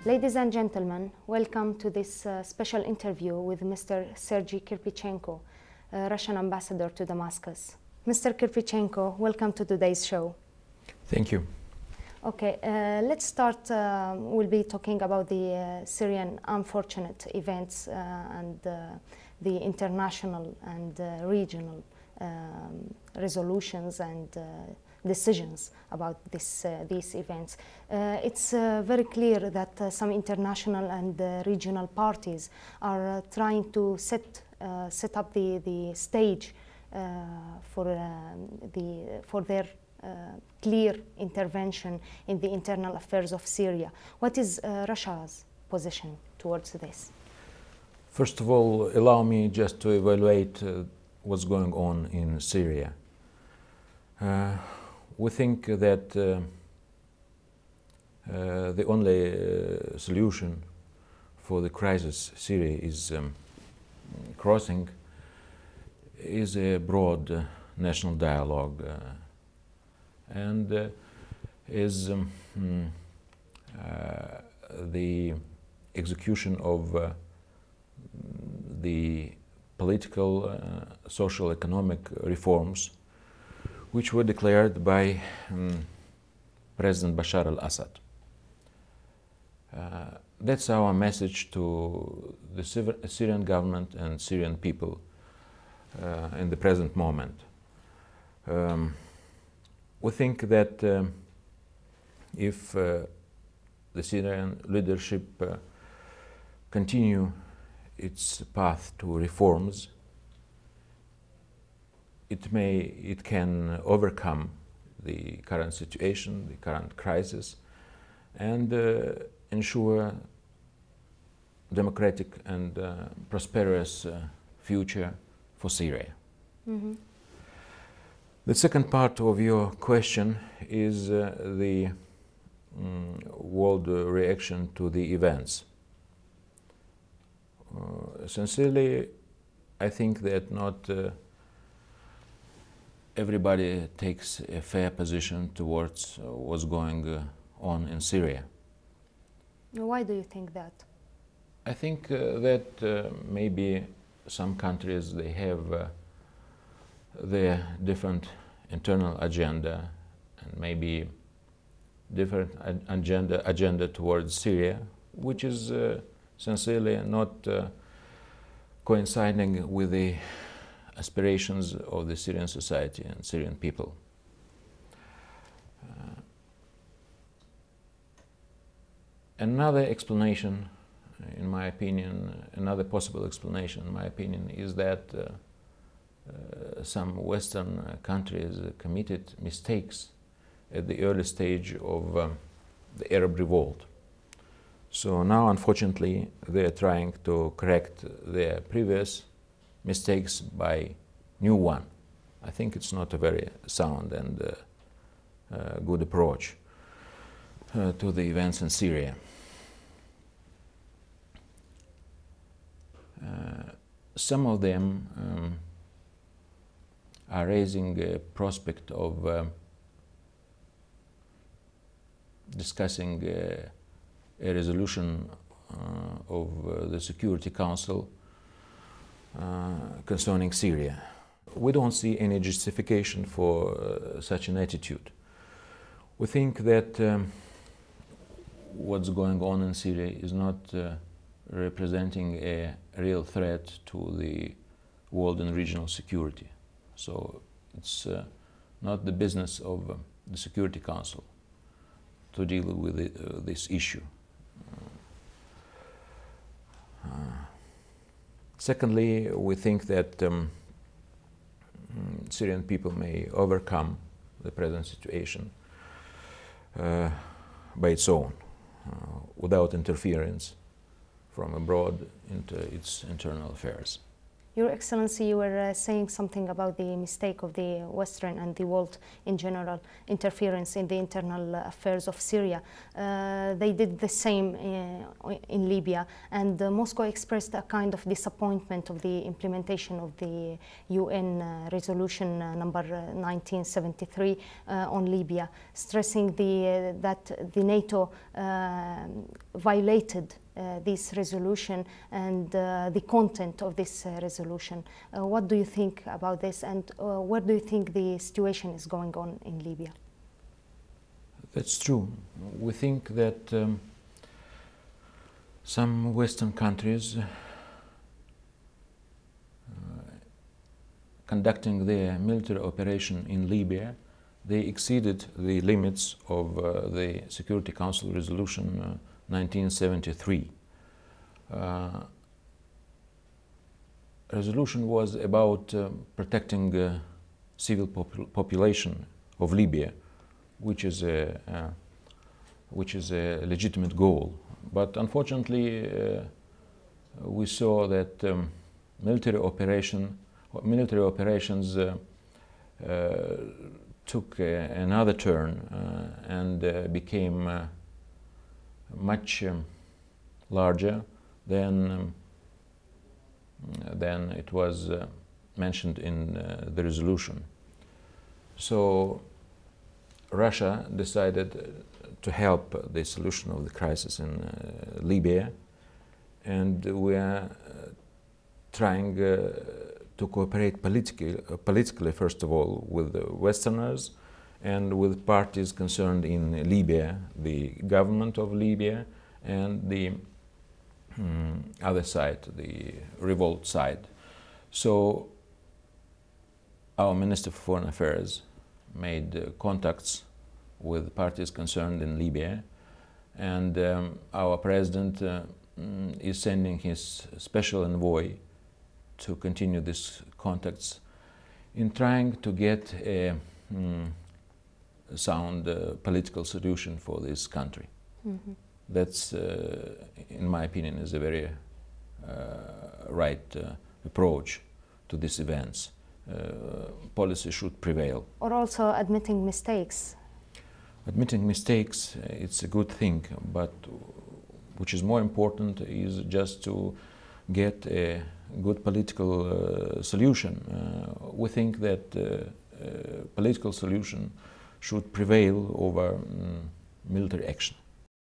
Ladies and gentlemen, welcome to this special interview with Mr. Sergei Kirpichenko, Russian ambassador to Damascus. Mr. Kirpichenko, welcome to today's show. Thank you. Okay, let's start. We'll be talking about the Syrian unfortunate events and the international and regional resolutions and decisions about these events. It's very clear that some international and regional parties are trying to set up the stage for their clear intervention in the internal affairs of Syria. What is Russia's position towards this? First of all, allow me just to evaluate what's going on in Syria. We think that the only solution for the crisis Syria is crossing is a broad national dialogue and is the execution of the political, social, economic reforms which were declared by President Bashar al-Assad. That's our message to the Syrian government and Syrian people in the present moment. We think that if the Syrian leadership continue its path to reforms, it can overcome the current situation, the current crisis, and ensure democratic and prosperous future for Syria. Mm-hmm. The second part of your question is the world reaction to the events. Sincerely, I think that not everybody takes a fair position towards what's going on in Syria. Why do you think that? I think that maybe some countries, they have their different internal agenda and maybe different agenda towards Syria, which is sincerely not coinciding with the aspirations of the Syrian society and Syrian people. Another explanation, in my opinion, another possible explanation, in my opinion, is that some Western countries committed mistakes at the early stage of the Arab revolt. So now, unfortunately, they are trying to correct their previous mistakes by new one. I think it's not a very sound and good approach to the events in Syria. Some of them are raising a prospect of discussing a resolution of the Security Council concerning Syria. We don't see any justification for such an attitude. We think that what's going on in Syria is not representing a real threat to the world and regional security. So it's not the business of the Security Council to deal with this issue. Secondly, we think that Syrian people may overcome the present situation by its own, without interference from abroad into its internal affairs. Your Excellency, you were saying something about the mistake of the Western and the world in general interference in the internal affairs of Syria. They did the same in Libya, and Moscow expressed a kind of disappointment of the implementation of the UN resolution number 1973 on Libya, stressing that the NATO violated this resolution and the content of this resolution. What do you think about this, and where do you think the situation is going on in Libya? That's true. We think that some Western countries conducting their military operation in Libya, they exceeded the limits of the Security Council resolution 1973. Resolution was about protecting the civil population of Libya, which is a legitimate goal. But unfortunately, we saw that military operations took another turn and became much larger than it was mentioned in the resolution. So Russia decided to help the solution of the crisis in Libya, and we are trying to cooperate politically, first of all, with the Westerners and with parties concerned in Libya, the government of Libya and the other side, the revolt side. So our Minister for Foreign Affairs made contacts with parties concerned in Libya, and our President is sending his special envoy to continue these contacts in trying to get a sound political solution for this country. Mm-hmm. That's, in my opinion, is a very right approach to these events. Policy should prevail. Or also admitting mistakes. Admitting mistakes, it's a good thing, but which is more important is just to get a good political solution. We think that political solution should prevail over military action.